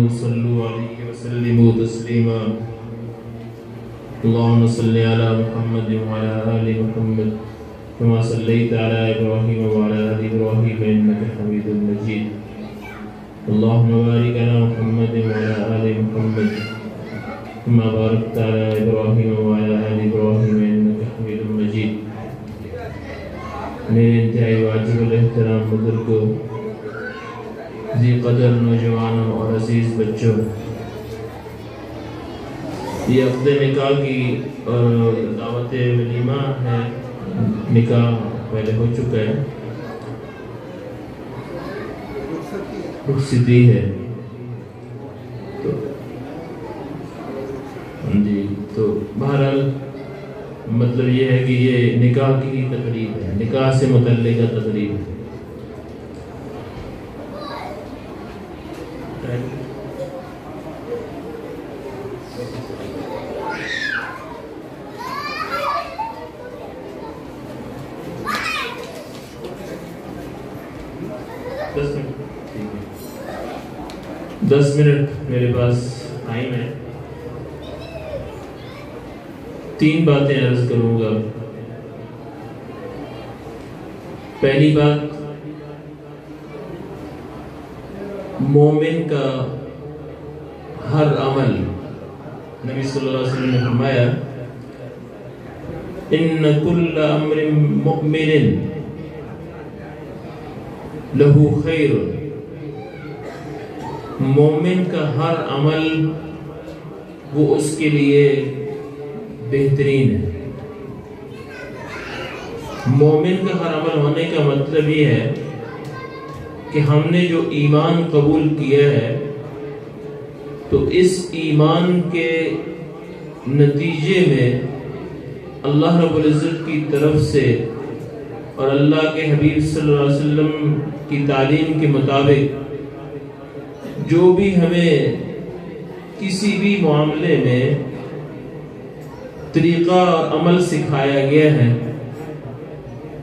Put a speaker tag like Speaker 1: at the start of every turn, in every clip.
Speaker 1: صلوا عليه وسلموا تسليما اللهم صل على محمد وعلى آل محمد كما صليت على إبراهيم وعلى آل إبراهيم إنك حميد مجيد اللهم بارك على محمد وعلى آل محمد كما باركت على إبراهيم وعلى آل إبراهيم إنك حميد مجيد میرے انتہائی واجب الاحترام بزرگوں، ذی قدر نوجوانوں اور عزیز بچوں، یہ عقد نکاح کی دعوت ولیمہ ہے۔ نکاح پہلے ہو چکا ہے، رخصتی ہے تو بہرحال مطلب یہ ہے کہ یہ نکاح کی تقریب ہے، نکاح سے متعلقہ تقریب ہے۔ 10 منٹ میرے پاس ٹائم ہے، 3 باتیں عرض کروں گا۔ پہلی بات، مومن کا ہر عمل، نبی صلی اللہ علیہ وسلم نے فرمایا ان کل امر مؤمن لہو خیر، مومن کا ہر عمل وہ اس کے لیے بہترین ہے۔ مومن کا ہر عمل ہونے کا مطلب یہ ہے کہ ہم نے جو ایمان قبول کیا ہے تو اس ایمان کے نتیجے میں اللہ رب العزت کی طرف سے اور اللہ کے حبیب صلی اللہ علیہ وسلم کی تعلیم کے مطابق جو بھی ہمیں کسی بھی معاملے میں طریقہ اور عمل سکھایا گیا ہے،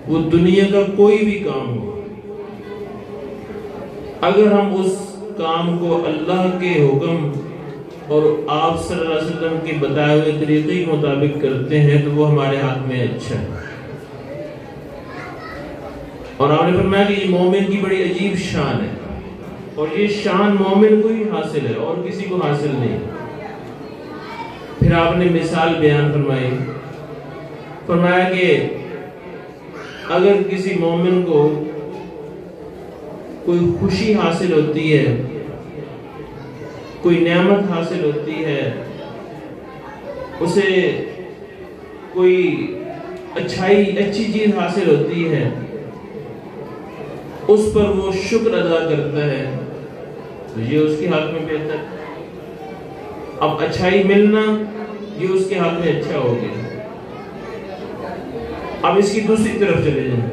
Speaker 1: وہ دنیا کا کوئی بھی کام ہو، اگر ہم اس کام کو اللہ کے حکم اور آپ صلی اللہ علیہ وسلم کے بتائے ہوئے طریقے کے مطابق کرتے ہیں تو وہ ہمارے ہاتھ میں اچھا ہے۔ اور آپ نے فرمایا کہ یہ مومن کی بڑی عجیب شان ہے، اور یہ شان مومن کو ہی حاصل ہے اور کسی کو حاصل نہیں۔ پھر آپ نے مثال بیان فرمایا کہ اگر کسی مومن کو کوئی خوشی حاصل ہوتی ہے، کوئی نعمت حاصل ہوتی ہے، اسے کوئی اچھی چیز حاصل ہوتی ہے، اس پر وہ شکر ادا کرتا ہے تو یہ اس کے ہاتھ میں بہتر۔ اب اچھائی ملنا یہ اس کے ہاتھ میں اچھا ہو گیا۔ اب اس کی دوسری طرف چلے جائیں،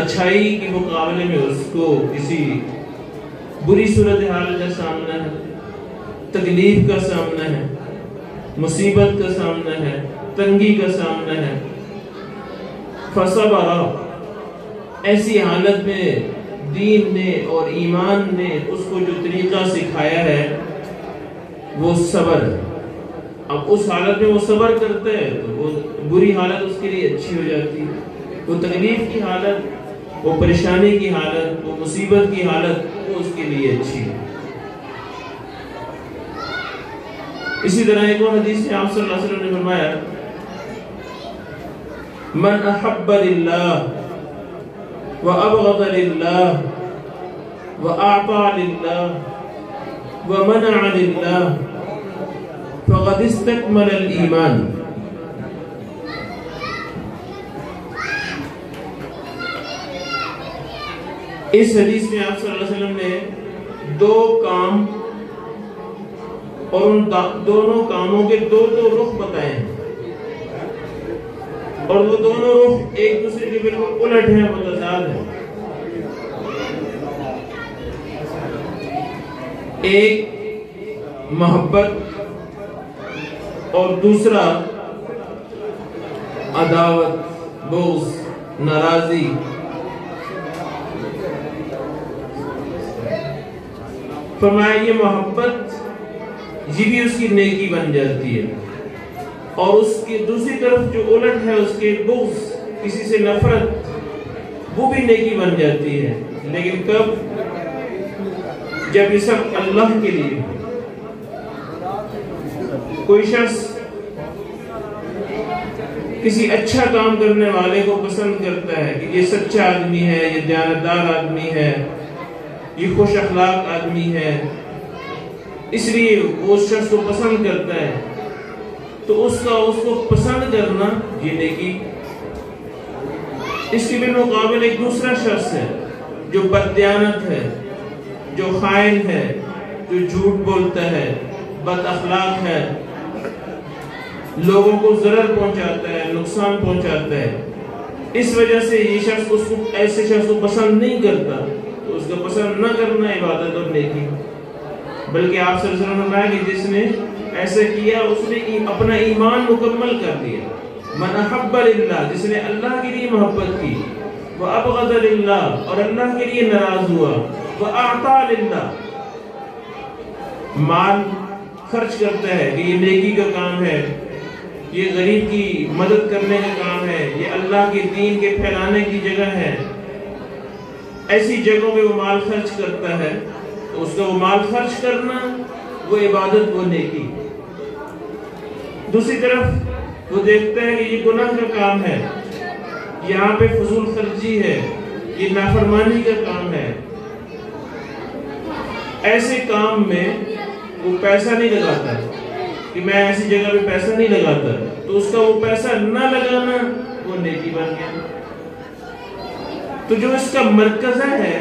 Speaker 1: اچھائی کے مقابلے میں اس کو کسی بری صورتحال کا سامنا ہے، تکلیف کا سامنا ہے، مصیبت کا سامنا ہے، تنگی کا سامنا ہے، فصبر، ایسی حالت میں دین نے اور ایمان نے اس کو جو طریقہ سکھایا ہے وہ صبر ہے۔ اب اس حالت میں وہ صبر کرتا ہے تو وہ بری حالت اس کے لیے اچھی ہو جاتی ہے، وہ تکلیف کی حالت، وہ پریشانی کی حالت، وہ مصیبت کی حالت وہ اس کے لیے اچھی ہے۔ اسی طرح ایک اور حدیث میں آپ صلی اللہ علیہ وسلم نے فرمایا من احب للہ وابغض للہ واعطى للہ ومنع للہ فقد استكمل الایمان۔ اس حدیث میں آپ صلی اللہ علیہ وسلم نے 2 کام اور ان دونوں کاموں کے 2 رخ بتائے ہیں، اور وہ دونوں رخ ایک دوسرے کے بالکل الٹ ہیں، متضاد ہیں۔ ایک محبت اور دوسرا عداوت، بغض، ناراضی۔ فرمایا یہ محبت یہ بھی اس کی نیکی بن جاتی ہے، اور اس کی دوسری طرف جو الٹ ہے اس کے بغض، کسی سے نفرت، وہ بھی نیکی بن جاتی ہے۔ لیکن کب؟ جب یہ سب اللہ کے لیے۔ کوئی شخص کسی اچھا کام کرنے والے کو پسند کرتا ہے کہ یہ سچا آدمی ہے، یہ دیانتدار آدمی ہے، یہ خوش اخلاق آدمی ہے، اس لیے وہ اس شخص کو پسند کرتا ہے، تو اس کو پسند کرنا یہ نیکی۔ اس کے بالمقابل ایک دوسرا شخص ہے جو بددیانت ہے، جو خائن ہے، جو جھوٹ بولتا ہے، بد اخلاق ہے، لوگوں کو ضرر پہنچاتا ہے، نقصان پہنچاتا ہے، اس وجہ سے یہ شخص ایسے شخص کو پسند نہیں کرتا، تو اس کا پسند نہ کرنا عبادت اور نیکی۔ بلکہ آپ صلی اللہ علیہ وسلم نے فرمایا کہ جس نے ایسا کیا اس نے اپنا ایمان مکمل کر دیا۔ من احب للہ، جس نے اللہ کے لیے محبت کی، وابغض للہ، اور اللہ کے لیے ناراض ہوا، واعطى للہ، مال خرچ کرتا ہے کہ یہ نیکی کا کام ہے، یہ غریب کی مدد کرنے کا کام ہے، یہ اللہ کے دین کے پھیلانے کی جگہ ہے، ایسی جگہوں پہ وہ مال خرچ کرتا ہے، تو اس کا وہ مال خرچ کرنا وہ عبادت، وہ نیکی۔ دوسری طرف وہ دیکھتا ہے کہ یہ گناہ کا کام ہے، یہاں پہ فضول خرچی ہے، یہ نافرمانی کا کام ہے، ایسے کام میں وہ پیسہ نہیں لگاتا کہ میں ایسی جگہ پہ پیسہ نہیں لگاتا، تو اس کا وہ پیسہ نہ لگانا وہ نیکی بن گیا۔ تو جو اس کا مرکزہ ہے،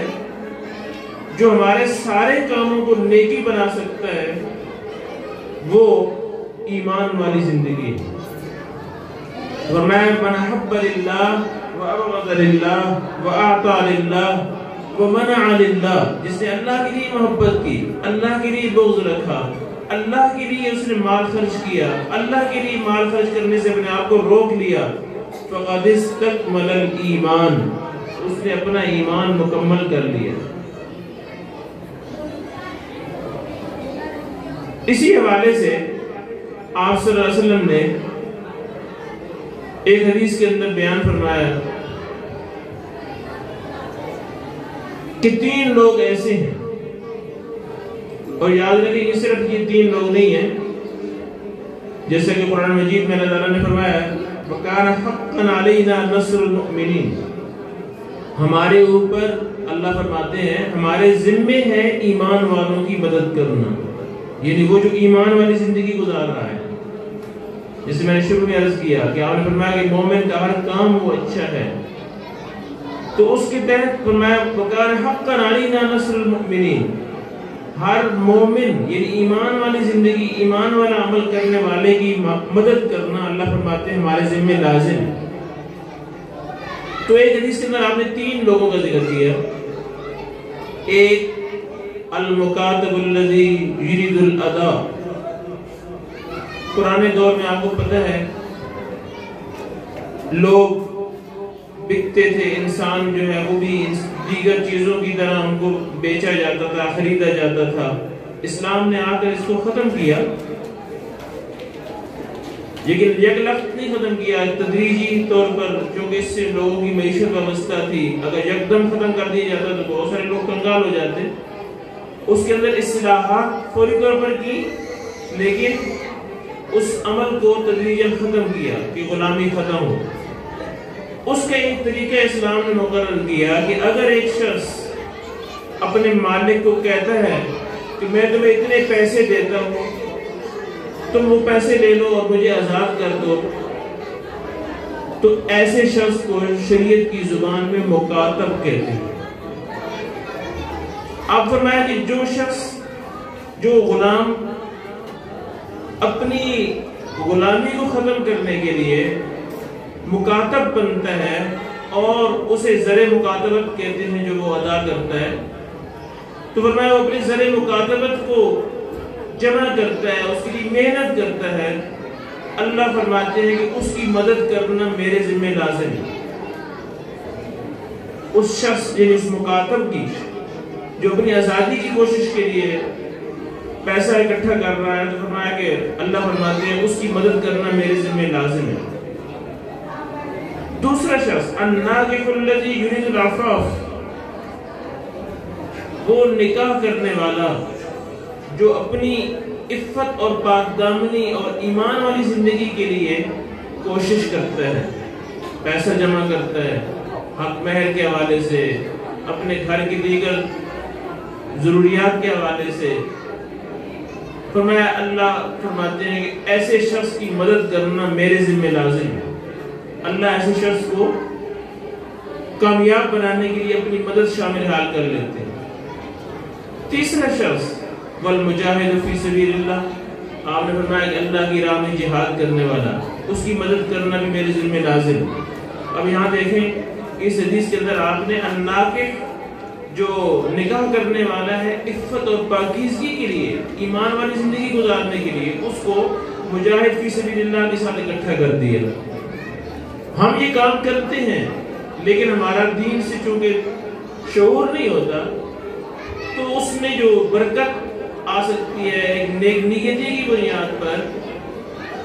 Speaker 1: جو ہمارے سارے کاموں کو نیکی بنا سکتا ہے، وہ ایمان والی زندگی ہے۔ فرمایا من احب للہ وابغض للہ واعطى للہ ومنع للہ، جس نے اللہ کے لیے محبت کی، اللہ کے لیے بغض رکھا، اللہ کے لیے اس نے مال خرچ کیا، اللہ کے لیے مال خرچ کرنے سے اپنے آپ کو روک لیا، فقد استکمل الایمان، اس نے اپنا ایمان مکمل کر لیا۔ اسی حوالے سے آپ صلی اللہ علیہ وسلم نے ایک حدیث کے اندر بیان فرمایا کہ 3 لوگ ایسے ہیں، اور یاد رکھیں کہ صرف یہ 3 لوگ نہیں ہیں، جیسا کہ قرآن مجید میں اللہ تعالیٰ نے فرمایا وَكَانَ حَقًّا عَلَيْنَا نَصْرُ الْمُؤْمِنِينَ، ہمارے اوپر اللہ فرماتے ہیں ہمارے ذمے ہے ایمان والوں کی مدد کرنا، یعنی وہ جو ایمان والی زندگی گزار رہا ہے، جسے میں نے شروع میں عرض کیا کہ آپ نے فرمایا کہ مومن کا ہر کام وہ اچھا ہے، تو اس کے تحت فرمایا وَكَانَ حَقًّا عَلَيْنَا نَصْرُ الْمُؤْمِنِينَ، ہر مومن یعنی ایمان والی زندگی، ایمان والا عمل کرنے والے کی مدد کرنا اللہ فرماتے ہیں ہمارے ذمہ لازم ہے۔ تو ایک حدیث کے اندر آپ نے 3 لوگوں کا ذکر کیا، ایک المکاتب الذی یرید الادا، پرانے دور میں آپ کو پتہ ہے لوگ بکتے تھے، انسان جو ہے وہ بھی دیگر چیزوں کی طرح ان کو بیچا جاتا تھا، خریدا جاتا تھا۔ اسلام نے آ کر اس کو ختم کیا، لیکن یک لخت نہیں ختم کیا، تدریجی طور پر، کیونکہ اس سے لوگوں کی معیشت وابستہ تھی، اگر یکدم ختم کر دیا جاتا تو بہت سارے لوگ کنگال ہو جاتے۔ اس کے اندر اصلاحات فوری طور پر کی، لیکن اس عمل کو تدریجاً ختم کیا کہ غلامی ختم ہو۔ اس کا ایک طریقہ اسلام نے مقرر کیا کہ اگر ایک شخص اپنے مالک کو کہتا ہے کہ میں تمہیں اتنے پیسے دیتا ہوں، تم وہ پیسے لے لو اور مجھے آزاد کر دو، تو ایسے شخص کو شریعت کی زبان میں مکاتب کہتے ہیں۔ آپ فرمایا کہ جو شخص، جو غلام اپنی غلامی کو ختم کرنے کے لیے مکاتب بنتا ہے اور اسے زر مکاتبت کہتے ہیں جو وہ ادا کرتا ہے، تو فرمایا وہ اپنی زر مکاتبت کو جمع کرتا ہے، اس کے لیے محنت کرتا ہے، اللہ فرماتے ہیں کہ اس کی مدد کرنا میرے ذمہ لازم ہے۔ اس شخص یعنی اس مکاتب کی جو اپنی آزادی کی کوشش کے لیے پیسہ اکٹھا کر رہا ہے، تو فرمایا کہ اللہ فرماتے ہیں اس کی مدد کرنا میرے ذمہ لازم ہے۔ دوسرا شخص الناکح الذی یرید العفاف، وہ نکاح کرنے والا جو اپنی عفت اور پاک دامنی اور ایمان والی زندگی کے لیے کوشش کرتا ہے، پیسہ جمع کرتا ہے حق مہر کے حوالے سے، اپنے گھر کی دیگر ضروریات کے حوالے سے۔ فرمایا اللہ فرماتے ہیں کہ ایسے شخص کی مدد کرنا میرے ذمہ لازم ہے۔ اللہ ایسے شخص کو کامیاب بنانے کے لیے اپنی مدد شامل حال کر لیتے ہیں۔ تیسرا شخص والمجاہد فی سبیل اللہ، آپ نے فرمایا کہ اللہ کی راہ میں جہاد کرنے والا، اس کی مدد کرنا بھی میرے ذمہ لازم ہے۔ اب یہاں دیکھیں اس حدیث کے اندر آپ نے الناکح جو نکاح کرنے والا ہے عفت اور پاکیزگی کے لیے، ایمان والی زندگی گزارنے کے لیے، اس کو مجاہد فی سبیل اللہ کے ساتھ اکٹھا کر دیا۔ ہم یہ کام کرتے ہیں لیکن ہمارا دین سے چونکہ شعور نہیں ہوتا، تو اس میں جو برکت آ سکتی ہے ایک نیک نیتی کی بنیاد پر،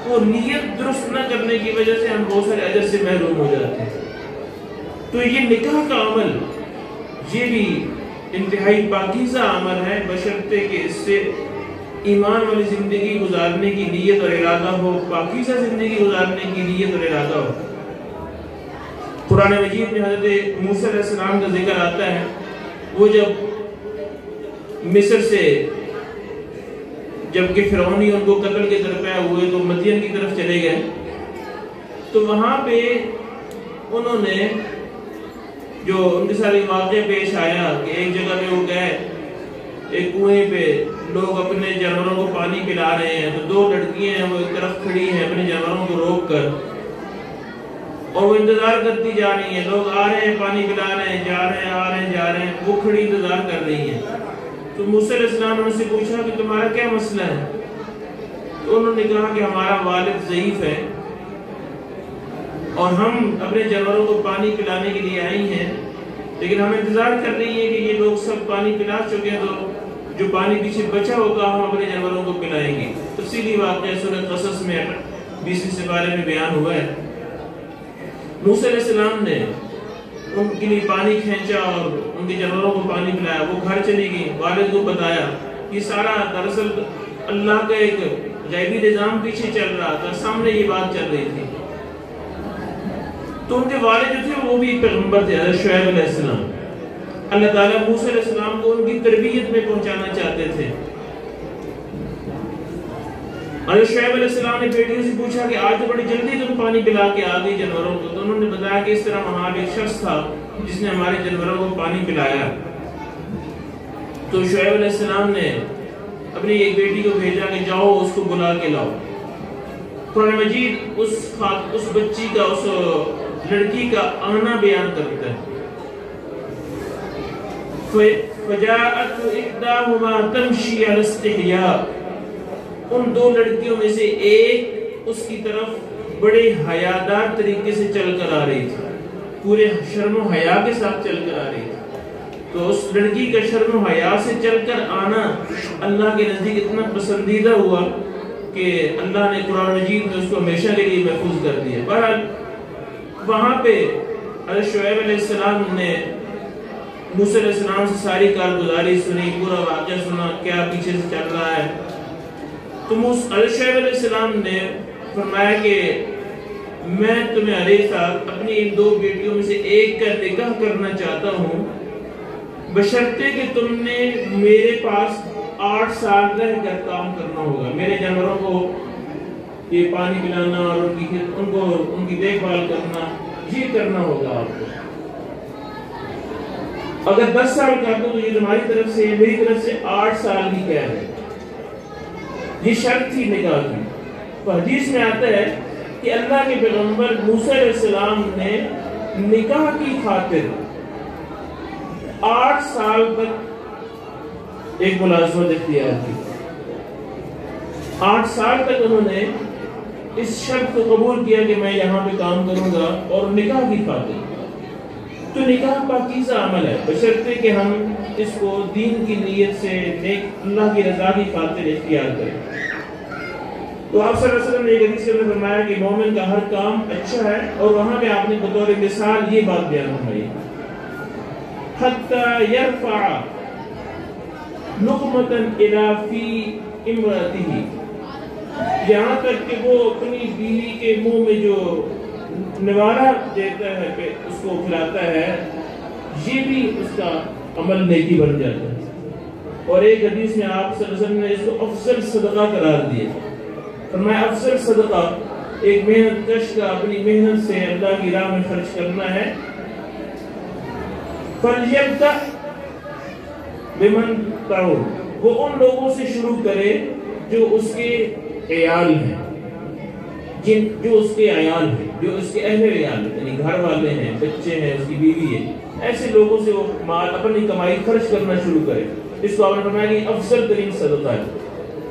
Speaker 1: وہ نیت درست نہ کرنے کی وجہ سے ہم بہت سارے اجر سے محروم ہو جاتے ہیں۔ تو یہ نکاح کا عمل یہ بھی انتہائی پاکیزہ عمل ہے، بشرطے کہ اس سے ایمان والی زندگی گزارنے کی نیت اور ارادہ ہو، پاکیزہ زندگی گزارنے کی نیت اور ارادہ ہو۔ قرآن مجید میں حضرت موسیٰ علیہ السلام کا ذکر آتا ہے، وہ جب مصر سے جبکہ فرعونی ان کو قتل کے درپے ہوئے تو مدین کی طرف چلے گئے، تو وہاں پہ انہوں نے جو ان کے ساتھ واقعہ پیش آیا کہ ایک جگہ پہ وہ گئے، ایک کنویں پہ لوگ اپنے جانوروں کو پانی پلا رہے ہیں، تو دو لڑکیاں ہیں وہ ایک طرف کھڑی ہیں اپنے جانوروں کو روک کر، اور وہ انتظار کرتی جا رہی ہیں، لوگ آ رہے ہیں پانی پلا رہے ہیں، جا رہے ہیں آ رہے ہیں جا رہے ہیں، وہ کھڑی انتظار کر رہی ہیں۔ تو موسیٰ علیہ السلام نے ان سے پوچھا کہ تمہارا کیا مسئلہ ہے؟ تو انہوں نے کہا کہ ہمارا والد ضعیف ہے اور ہم اپنے جانوروں کو پانی پلانے کے لیے آئی ہیں، لیکن ہم انتظار کر رہی ہیں کہ یہ لوگ سب پانی پلا چکے ہیں، تو جو پانی پیچھے بچا ہوگا ہم اپنے جانوروں کو پلائیں گے۔ تفصیلی واقعہ سورہ قصص میں 20ویں سپارے میں بیان ہوا ہے۔ موسیٰ علیہ السلام نے ان کے لیے پانی کھینچا اور ان کے جانوروں کو پانی پلایا، وہ گھر چلی گئی، والد کو بتایا۔ یہ سارا دراصل اللہ کا ایک غیبی نظام پیچھے چل رہا تھا، سامنے یہ بات چل رہی تھی۔ تو ان کے والد جو تھے وہ بھی پیغمبر تھے، حضرت شعیب علیہ السلام۔ اللہ تعالیٰ موسیٰ علیہ السلام کو ان کی تربیت میں پہنچانا چاہتے تھے۔ حضرت شعیب علیہ السلام نے بیٹیوں سے پوچھا کہ آج تو بڑی جلدی تم پانی پلا کے آ گئی جانوروں کو، تو انہوں نے بتایا کہ اس طرح وہاں ایک شخص تھا جس نے ہمارے جانوروں کو پانی پلایا۔ تو شعیب علیہ السلام نے اپنی ایک بیٹی کو بھیجا کہ جاؤ اس کو بلا کے لاؤ۔ قرآن مجید اس بچی کا، اس لڑکی کا آنا بیان کرتا ہے۔ فَجَاءَتْ إِحْدَاهُمَا تَمْشِي عَلَى اسْتِحْيَاءٍ، ان دو لڑکیوں میں سے ایک اس کی طرف بڑے حیادار طریقے سے چل کر آ رہی تھی، پورے شرم و حیا کے ساتھ چل کر آ رہی تھی۔ تو اس لڑکی کا شرم و حیا سے چل کر آنا اللہ کے نزدیک اتنا پسندیدہ ہوا کہ اللہ نے قرآن مجید میں اس کو ہمیشہ کے لیے محفوظ کر دیا۔ بہرحال وہاں پہ حضرت شعیب علیہ السلام نے موسیٰ علیہ السلام سے ساری کارگزاری سنی، پورا واقعہ سنا، کیا پیچھے سے چل رہا ہے۔ تو حضرت شعیب علیہ السلام نے فرمایا کہ میں تمہارے ساتھ اپنی ان دو بیٹیوں میں سے ایک کا نکاح کرنا چاہتا ہوں، بشرطے کہ تم نے میرے پاس 8 سال رہ کر کام کرنا ہوگا، میرے جانوروں کو یہ پانی پلانا اور ان کی دیکھ بھال کرنا، یہ کرنا ہوگا آپ کو۔ اگر 10 سال کر دو تو یہ تمہاری طرف سے، میری طرف سے 8 سال کی قید ہے۔ یہ شرط تھی نکاح کی۔ تو حدیث میں آتا ہے کہ اللہ کے پیغمبر موسیٰ علیہ السلام نے نکاح کی خاطر 8 سال تک ایک ملازمت اختیار کی۔ 8 سال تک انہوں نے اس شرط کو قبول کیا کہ میں یہاں پہ کام کروں گا، اور نکاح کی خاطر تو نکاح پاکیزہ عمل ہے، بشرطے کہ ہم اس کو دین کی نیت سے نیک اللہ کی رضا کی خاطر اختیار کریں۔ تو آپ صلی اللہ علیہ وسلم نے ایک حدیث میں فرمایا کہ مومن کا ہر کام اچھا ہے، اور وہاں پہ آپ نے بطور مثال یہ بات بیان فرمائی، حتی یرفع لقمۃ الی فی امرأتہ، یہاں تک کہ وہ اپنی بیوی کے منہ میں جو نوارہ دیتا ہے اس کو کھلاتا ہے، یہ بھی اس کا عمل نیکی بن جاتا ہے۔ اور ایک حدیث میں آپ صلی اللہ علیہ وسلم نے اس کو افضل صدقہ قرار دیا، فرمایا افضل صدقہ ایک محنت کش کا اپنی محنت سے اللہ کی راہ میں خرچ کرنا ہے۔ فَلْيَبْدَأْ بِمَنْ تَعُولُ، وہ ان لوگوں سے شروع کرے جو اس کے عیال ہیں، جو اس کے عیال ہیں، جو اس کے اہل عیال ہیں، یعنی گھر والے ہیں، بچے ہیں، اس کی بیوی ہے، ایسے لوگوں سے وہ مال اپنی کمائی خرچ کرنا شروع کرے۔ اس کو آپ نے فرمایا کہ افضل ترین صدقہ ہے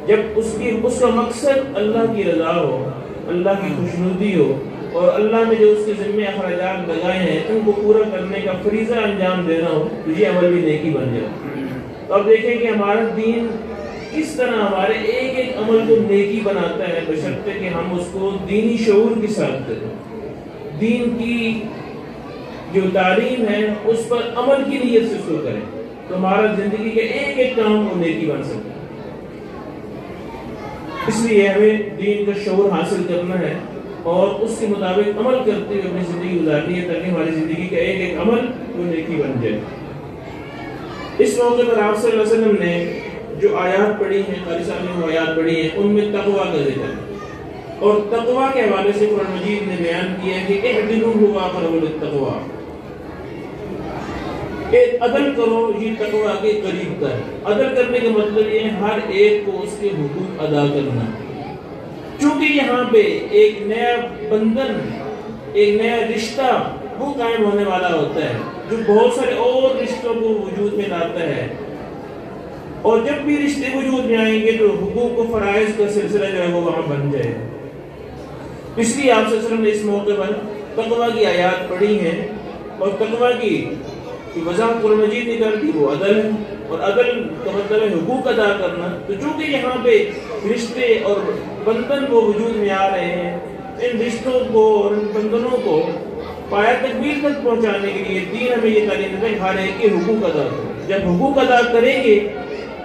Speaker 1: جب اس کا مقصد اللہ کی رضا ہو، اللہ کی خوشنودی ہو، اور اللہ نے جو اس کے ذمہ اخراجات لگائے ہیں ان کو پورا کرنے کا فریضہ انجام دینا ہو، تو یہ عمل بھی نیکی بن جائے۔ تو اب دیکھیں کہ ہمارا دین کس طرح ہمارے ایک ایک عمل کو نیکی بناتا ہے، بشرطے کہ ہم اس کو دینی شعور کے ساتھ کریں، دین کی جو تعلیم ہے اس پر عمل کی نیت سے اس کو کریں، تو ہمارا زندگی کے ایک ایک کام کو نیکی بن سکتا ہے۔ اس لیے ہمیں دین کا شعور حاصل کرنا ہے اور اس کے مطابق عمل کرتے ہوئے اپنی زندگی گزارنی ہے، تاکہ ہماری زندگی کا ایک ایک عمل وہ نیکی بن جائے۔ اس موقع پر آپ صلی اللہ علیہ وسلم نے جو آیات پڑھی ہیں، قاری صاحب نے وہ آیات پڑھی ہیں، ان میں تقویٰ کا ذکر ہے، اور تقویٰ کے حوالے سے قرآن مجید نے بیان کیا ہے کہ اعدلوا هو اقرب للتقویٰ، عدل کرو، یہ تقویٰ کے قریب کا ہے۔ عدل کرنے کا مطلب یہ ہے ہر ایک کو اس کے حقوق ادا کرنا، چونکہ یہاں پہ ایک نیا بندھن، ایک نیا رشتہ وہ قائم ہونے والا ہوتا ہے جو بہت سارے اور رشتوں کو وجود میں لاتا ہے، اور جب بھی رشتے وجود میں آئیں گے تو حقوق و فرائض کا سلسلہ جو ہے وہ وہاں بن جائے۔ اس لیے آپ صلی اللہ علیہ وسلم نے اس موقع پر تقویٰ کی آیات پڑھی ہیں، اور تقویٰ کی وضاحت قرآن مجید نے کر دی، وہ عدل ہے، اور عدل کا مطلب ہے حقوق ادا کرنا۔ تو چونکہ یہاں پہ رشتے اور بندھن وہ وجود میں آ رہے ہیں، ان رشتوں کو اور ان بندھنوں کو پایا تکمیل تک پہنچانے کے لیے دین ہمیں یہ تعلیم دیتا ہے کہ ہر ایک کے حقوق ادا کریں۔ جب حقوق ادا کریں گے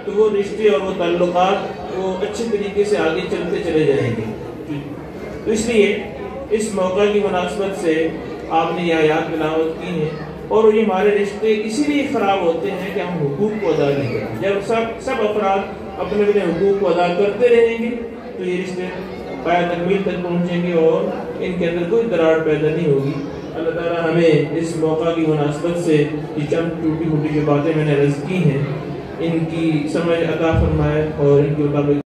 Speaker 1: تو وہ رشتے اور وہ تعلقات وہ اچھے طریقے سے آگے چلتے چلے جائیں گے۔ تو اس لیے اس موقع کی مناسبت سے آپ نے یہ آیات تلاوت کی ہیں، اور یہ ہمارے رشتے اسی لیے خراب ہوتے ہیں کہ ہم حقوق کو ادا نہیں کرتے۔ جب سب افراد اپنے اپنے حقوق کو ادا کرتے رہیں گے تو یہ رشتے پایا تکمیل تک پہنچیں گے اور ان کے اندر کوئی دراڑ پیدا نہیں ہوگی۔ اللہ تعالیٰ ہمیں اس موقع کی مناسبت سے یہ چند ٹوٹی پھوٹی جو باتیں میں نے عرض کی ہیں ان کی سمجھ عطا فرمائے اور ان کے مطابق